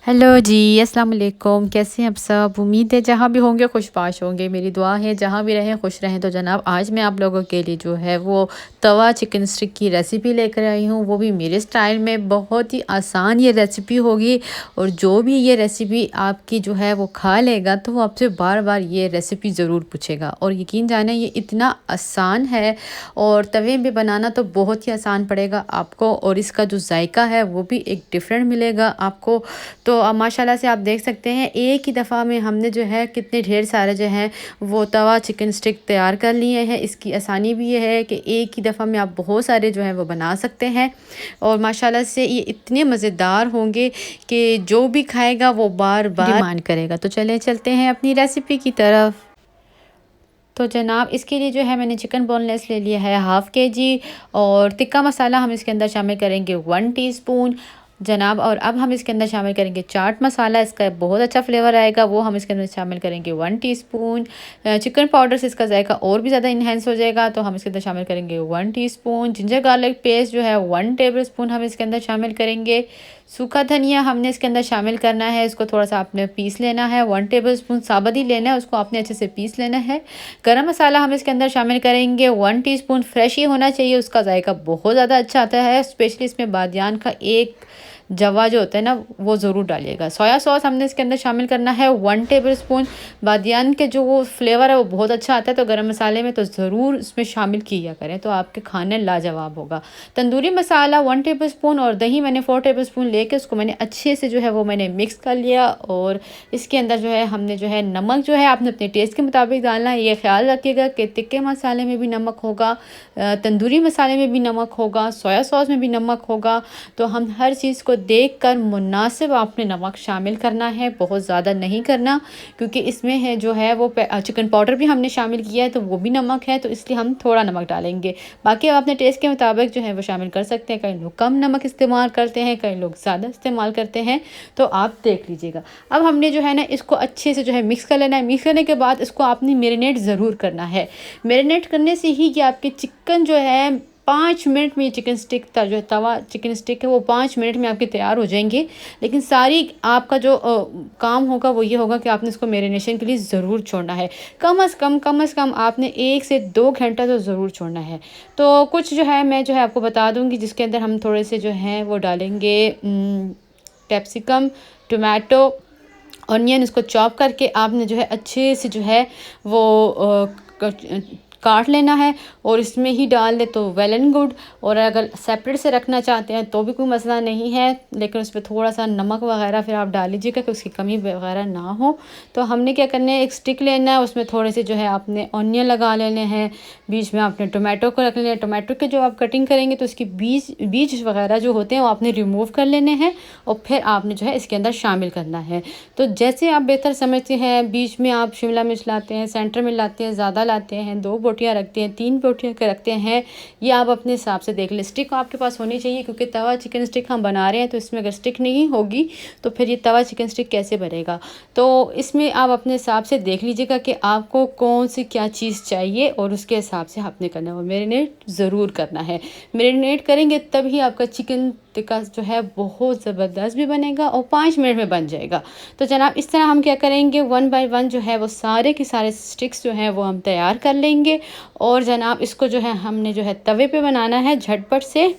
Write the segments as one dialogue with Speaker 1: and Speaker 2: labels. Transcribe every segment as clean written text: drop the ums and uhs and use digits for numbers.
Speaker 1: Hello जी, अस्सलाम वालेकुम। कैसे हैं आप सब? उम्मीद है जहाँ भी होंगे खुशबाश होंगे। मेरी दुआ है जहाँ भी रहें खुश रहें। तो जनाब आज मैं आप लोगों के लिए जो है वो तवा चिकन स्टिक की रेसिपी लेकर आई हूँ, वो भी मेरे स्टाइल में। बहुत ही आसान ये रेसिपी होगी और जो भी ये रेसिपी आपकी जो है वो खा लेगा तो वो आपसे बार बार ये रेसिपी ज़रूर पूछेगा। और यकीन जाने ये इतना आसान है और तवे पे बनाना तो बहुत ही आसान पड़ेगा आपको, और इसका जो जायका है वो भी एक डिफरेंट मिलेगा आपको। तो माशाल्लाह से आप देख सकते हैं एक ही दफ़ा में हमने जो है कितने ढेर सारे जो हैं वो तवा चिकन स्टिक तैयार कर लिए हैं। इसकी आसानी भी ये है कि एक ही दफ़ा में आप बहुत सारे जो हैं वो बना सकते हैं, और माशाल्लाह से ये इतने मज़ेदार होंगे कि जो भी खाएगा वो बार बार डिमांड करेगा। तो चलें चलते हैं अपनी रेसिपी की तरफ। तो जनाब इसके लिए जो है मैंने चिकन बोनलेस ले लिया है हाफ़ केजी, और टिक्का मसाला हम इसके अंदर शामिल करेंगे 1 टीस्पून जनाब। और अब हम इसके अंदर शामिल करेंगे चाट मसाला, इसका बहुत अच्छा फ्लेवर आएगा, वो हम इसके अंदर शामिल करेंगे 1 टीस्पून। चिकन पाउडर से इसका जायका और भी ज़्यादा इन्हेंस हो जाएगा, तो हम इसके अंदर शामिल करेंगे 1 टीस्पून। जिंजर गार्लिक पेस्ट जो है 1 टेबल स्पून हम इसके अंदर शामिल करेंगे। सूखा धनिया हमने इसके अंदर शामिल करना है, इसको थोड़ा सा आपने पीस लेना है, 1 टेबल स्पून साबुत ही लेना है, उसको आपने अच्छे से पीस लेना है। गरम मसाला हम इसके अंदर शामिल करेंगे 1 टीस्पून, फ्रेश ही होना चाहिए, उसका जायका बहुत ज़्यादा अच्छा आता है। स्पेशली इसमें बादियान का एक जवा जो होता है ना वो ज़रूर डालिएगा। सोया सॉस हमने इसके अंदर शामिल करना है 1 टेबल स्पून। बादियान के जो वो फ्लेवर है वो बहुत अच्छा आता है, तो गरम मसाले में तो ज़रूर इसमें शामिल किया करें, तो आपके खाने लाजवाब होगा। तंदूरी मसाला 1 टेबल स्पून, और दही मैंने 4 टेबल स्पून लेके उसको मैंने अच्छे से जो है वो मैंने मिक्स कर लिया। और इसके अंदर जो है हमने जो है नमक जो है आपने अपने टेस्ट के मुताबिक डालना है। ये ख्याल रखिएगा कि टिक्के मसाले में भी नमक होगा, तंदूरी मसाले में भी नमक होगा, सोया सॉस में भी नमक होगा। तो हम हर चीज़ को देखकर मुनासिब आपने नमक शामिल करना है, बहुत ज़्यादा नहीं करना, क्योंकि इसमें है जो है वो चिकन पाउडर भी हमने शामिल किया है तो वो भी नमक है, तो इसलिए हम थोड़ा नमक डालेंगे। बाकी आप अपने टेस्ट के मुताबिक जो है वो शामिल कर सकते हैं। कई लोग कम नमक इस्तेमाल करते हैं, कई लोग ज़्यादा इस्तेमाल करते हैं, तो आप देख लीजिएगा। अब हमने जो है ना इसको अच्छे से जो है मिक्स कर लेना है। मिक्स करने के बाद इसको आपने मैरिनेट ज़रूर करना है। मैरिनेट करने से ही कि आपके चिकन जो है 5 मिनट में, चिकन स्टिक जो है तवा चिकन स्टिक है वो 5 मिनट में आपके तैयार हो जाएंगे। लेकिन सारी आपका जो काम होगा वो ये होगा कि आपने इसको मैरिनेशन के लिए ज़रूर छोड़ना है। कम अज़ कम आपने 1 से 2 घंटा तो ज़रूर छोड़ना है। तो कुछ जो है मैं जो है आपको बता दूंगी, जिसके अंदर हम थोड़े से जो हैं वो डालेंगे कैप्सिकम, टोमेटो, ऑनियन। इसको चॉप करके आपने जो है अच्छे से जो है वो काट लेना है और इसमें ही डाल दे तो वेल एंड गुड। और अगर सेपरेट से रखना चाहते हैं तो भी कोई मसला नहीं है, लेकिन उस पर थोड़ा सा नमक वगैरह फिर आप डाल लीजिएगा कि उसकी कमी वगैरह ना हो। तो हमने क्या करना है, एक स्टिक लेना है, उसमें थोड़े से जो है आपने ऑनियन लगा लेने हैं, बीच में आपने टोमेटो को रख लेना है। टोमेटो के जो आप कटिंग करेंगे तो उसकी बीज वगैरह जो होते हैं वो आपने रिमूव कर लेने हैं, और फिर आपने जो है इसके अंदर शामिल करना है। तो जैसे आप बेहतर समझते हैं, बीच में आप शिमला मिर्च लाते हैं, सेंटर में लाते हैं, ज़्यादा लाते हैं, 2 बोटियाँ रखते हैं, 3 बोटियाँ के रखते हैं, ये आप अपने हिसाब से देख लें। स्टिक आपके पास होनी चाहिए, क्योंकि तवा चिकन स्टिक हम बना रहे हैं, तो इसमें अगर स्टिक नहीं होगी तो फिर ये तवा चिकन स्टिक कैसे बनेगा। तो इसमें आप अपने हिसाब से देख लीजिएगा कि आपको कौन सी क्या चीज़ चाहिए, और उसके हिसाब से आपने करना है। मैरिनेट ज़रूर करना है, मैरिनेट करेंगे तभी आपका चिकन टिक्का जो है बहुत ज़बरदस्त भी बनेगा और 5 मिनट में बन जाएगा। तो जनाब इस तरह हम क्या करेंगे, 1 बाय 1 जो है वो सारे के सारे स्टिक्स जो हैं वो हम तैयार कर लेंगे। और जनाब इसको जो है हमने जो है तवे पे बनाना है झटपट से।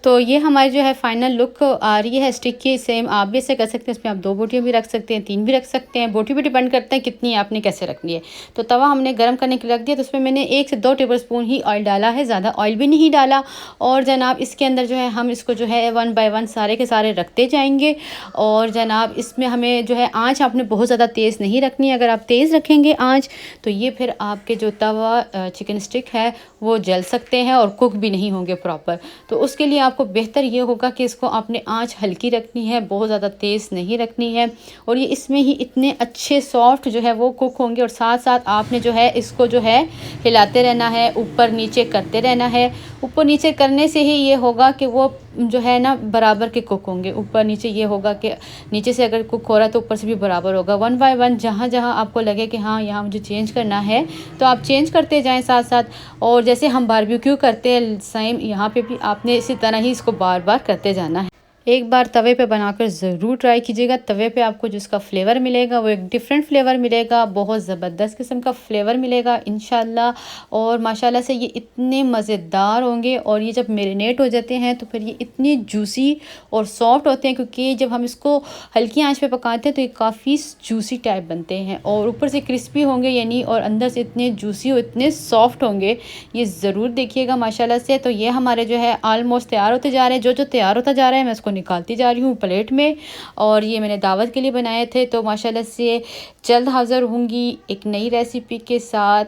Speaker 1: तो ये हमारी जो है फाइनल लुक आ रही है स्टिक की। सेम आप भी ऐसे कर सकते हैं, इसमें आप 2 बोटियाँ भी रख सकते हैं, 3 भी रख सकते हैं, बोटी पे डिपेंड करता है कितनी आपने कैसे रखनी है। तो तवा हमने गर्म करने के लिए रख दिया, तो उसमें मैंने 1 से 2 टेबल स्पून ही ऑयल डाला है, ज़्यादा ऑयल भी नहीं डाला। और जनाब इसके अंदर जो है हम इसको जो है 1 बाय 1 सारे के सारे रखते जाएंगे। और जनाब इसमें हमें जो है आँच आपने बहुत ज़्यादा तेज़ नहीं रखनी है। अगर आप तेज़ रखेंगे आँच तो ये फिर आपके जो तवा चिकन स्टिक है वो जल सकते हैं और कुक भी नहीं होंगे प्रॉपर। तो उसके लिए आपको बेहतर ये होगा कि इसको आपने आंच हल्की रखनी है, बहुत ज़्यादा तेज़ नहीं रखनी है। और ये इसमें ही इतने अच्छे सॉफ्ट जो है वो कुक होंगे, और साथ साथ आपने जो है इसको जो है हिलाते रहना है, ऊपर नीचे करते रहना है। ऊपर नीचे करने से ही ये होगा कि वो जो है ना बराबर के कुक होंगे। ऊपर नीचे ये होगा कि नीचे से अगर कुक हो रहा है तो ऊपर से भी बराबर होगा। 1 बाय 1 जहाँ जहाँ आपको लगे कि हाँ यहाँ मुझे चेंज करना है तो आप चेंज करते जाएं साथ साथ। और जैसे हम बारबेक्यू करते हैं सेम यहाँ पे भी आपने इसी तरह ही इसको बार बार करते जाना है। एक बार तवे पे बनाकर ज़रूर ट्राई कीजिएगा। तवे पे आपको जिसका फ्लेवर मिलेगा वो एक डिफरेंट फ्लेवर मिलेगा, बहुत ज़बरदस्त किस्म का फ्लेवर मिलेगा इंशाल्लाह। और माशाल्लाह से ये इतने मज़ेदार होंगे और ये जब मैरिनेट हो जाते हैं तो फिर ये इतने जूसी और सॉफ्ट होते हैं, क्योंकि जब हम इसको हल्की आंच पे पकाते हैं तो ये काफ़ी जूसी टाइप बनते हैं और ऊपर से क्रिस्पी होंगे यानी, और अंदर से इतने जूसी और इतने सॉफ्ट होंगे। ये ज़रूर देखिएगा माशाल्लाह से। तो ये हमारे जो है ऑलमोस्ट तैयार होते जा रहे हैं। जो तैयार होता जा रहा है मैं इसको निकालती जा रही हूँ प्लेट में, और ये मैंने दावत के लिए बनाए थे। तो माशाल्लाह से जल्द हाज़िर होंगी एक नई रेसिपी के साथ।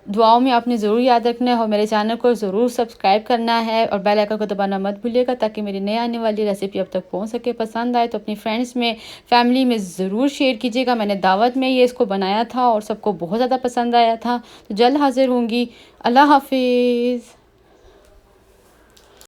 Speaker 1: दुआओं में आपने ज़रूर याद रखना है और मेरे चैनल को ज़रूर सब्सक्राइब करना है और बेल आइकन को दबाना मत भूलिएगा, ताकि मेरी नई आने वाली रेसिपी अब तक पहुंच सके। पसंद आए तो अपनी फ्रेंड्स में, फैमिली में ज़रूर शेयर कीजिएगा। मैंने दावत में ये इसको बनाया था और सबको बहुत ज़्यादा पसंद आया था। तो जल्द हाज़िर होंगी। अल्लाह हाफिज़।